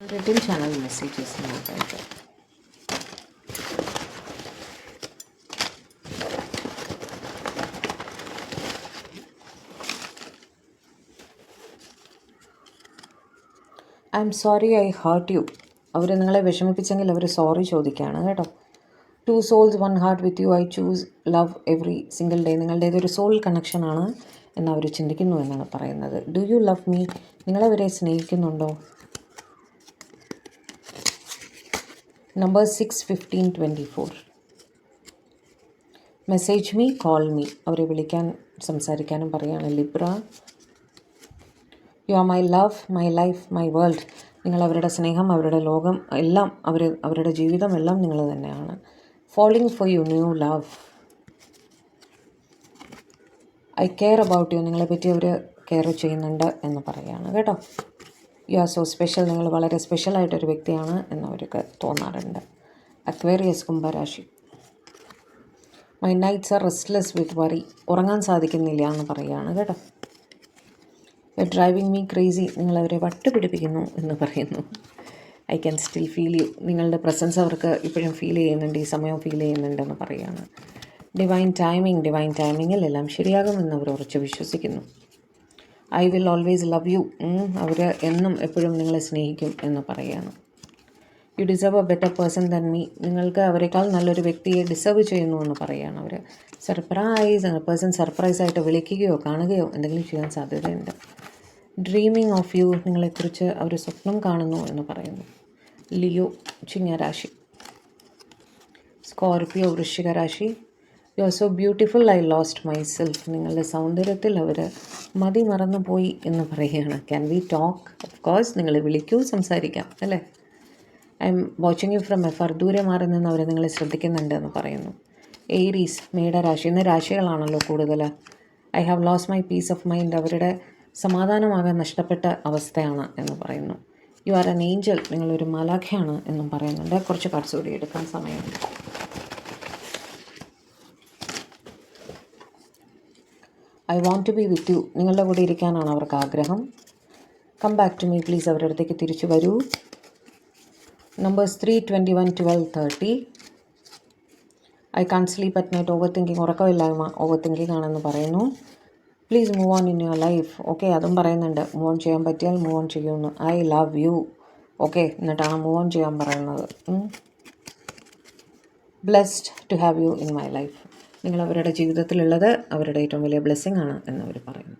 Written channel messages നോക്കായിട്ട് I'm sorry I hurt you. അവർ നിങ്ങളെ വിഷമിപ്പിച്ചെങ്കിൽ അവർ സോറി ചോദിക്കുകയാണ് കേട്ടോ. 2 souls 1 heart with you, I choose love every single day. നിങ്ങളുടെ ഇതൊരു സോൾ കണക്ഷനാണ് എന്ന് അവർ ചിന്തിക്കുന്നു എന്നാണ് പറയുന്നത്. Do you love me? നിങ്ങളവരെ സ്നേഹിക്കുന്നുണ്ടോ? Number 6, 15, 24. Message me, call me. അവരെ വിളിക്കാൻ സംസാരിക്കാനും പറയുകയാണ്. Libra, you are my love, my life, my world. നിങ്ങൾ അവരുടെ സ്നേഹം, അവരുടെ ലോകം എല്ലാം, അവരുടെ ജീവിതം എല്ലാം നിങ്ങൾ തന്നെയാണ്. Falling for you, new love. I care about you. നിങ്ങളെപ്പറ്റി അവർ കെയർ ചെയ്യുന്നുണ്ട് എന്ന് പറയുകയാണ് കേട്ടോ. You are so special. നിങ്ങൾ വളരെ സ്പെഷ്യലായിട്ടൊരു വ്യക്തിയാണ് എന്നവർക്ക് തോന്നാറുണ്ട്. അക്വേറിയസ്, കുംഭരാശി. My nights are restless with worry. ഉറങ്ങാൻ സാധിക്കുന്നില്ല എന്ന് പറയുകയാണ് കേട്ടോ. You are driving me crazy. നിങ്ങളവരെ വട്ടുപിടിപ്പിക്കുന്നു എന്ന് പറയുന്നു. I can still feel you. നിങ്ങളുടെ പ്രസൻസ് അവർക്ക് ഇപ്പോഴും ഫീൽ ചെയ്യുന്നുണ്ട്, ഈ സമയം ഫീൽ ചെയ്യുന്നുണ്ടെന്ന് പറയുകയാണ്. ഡിവൈൻ ടൈമിങ്ങിൽ എല്ലാം ശരിയാകുമെന്ന് അവർ ഉറച്ച് വിശ്വസിക്കുന്നു. I will always love you. അവർ എന്നും എപ്പോഴും നിങ്ങളെ സ്നേഹിക്കും എന്ന് പറയുകയാണ്. You deserve a better person than me. നിങ്ങൾക്ക് അവരെക്കാൾ നല്ലൊരു വ്യക്തിയെ ഡിസേർവ് ചെയ്യുന്നു എന്ന് പറയുകയാണ് അവർ. സർപ്രൈസ്, പേഴ്സൺ സർപ്രൈസായിട്ട് വിളിക്കുകയോ കാണുകയോ എന്തെങ്കിലും ചെയ്യാൻ സാധ്യതയുണ്ട്. Dreaming of you. നിങ്ങളെക്കുറിച്ച് അവർ സ്വപ്നം കാണുന്നു എന്ന് പറയുന്നു. ലിയോ, ചിങ്ങരാശി. സ്കോർപിയോ, വൃശ്ചിക രാശി. You are so beautiful, I lost myself. നിങ്ങളുടെ സൗന്ദര്യത്തിൽ അവർ മതി മറന്നു പോയി എന്ന് പറയുകയാണ്. Can we talk? Of course, നിങ്ങൾ വിളിക്കൂ, സംസാരിക്കാം അല്ലേ. I'm watching you from afar. ദൂരെ മാറി നിന്ന് അവർ നിങ്ങളെ ശ്രദ്ധിക്കുന്നുണ്ട് എന്ന് പറയുന്നു. ഏരീസ്, മേടരാശി. ഇന്ന് രാശികളാണല്ലോ കൂടുതൽ. I have lost my peace of mind. അവരുടെ സമാധാനമാകാൻ നഷ്ടപ്പെട്ട അവസ്ഥയാണ് എന്ന് പറയുന്നു. You are an angel. നിങ്ങളൊരു മാലാഖയാണ് എന്നും പറയുന്നുണ്ട്. കുറച്ച് കാർഡ്സ് കൂടി എടുക്കാൻ സമയമുണ്ട്. I want to be with you. നിങ്ങളുടെ കൂടെ ഇരിക്കാനാണ് അവർക്ക് ആഗ്രഹം. Come back to me please. അവരുടെ അടുത്തേക്ക് തിരിച്ചു വരൂ. Numbers 3, 21, 12, 30. I can't sleep at night. Overthinking, ഉറക്കമില്ലായ്മ ഓവർ തിങ്കിങ് ആണെന്ന് പറയുന്നു. Please move on in your life. Okay, അതും പറയുന്നുണ്ട്. മൂവ് ഓൺ ചെയ്യാൻ പറ്റിയാൽ മൂവ് ഓൺ ചെയ്യുമെന്ന്. I love you. ഓക്കെ, എന്നിട്ടാണ് മൂവ് ഓൺ ചെയ്യാൻ പറയുന്നത്. Blessed to have you in my life. നിങ്ങൾ അവരുടെ ജീവിതത്തിലുള്ളത് അവരുടെ ഏറ്റവും വലിയ ബ്ലെസ്സിങ് ആണ് എന്നവർ പറയുന്നു.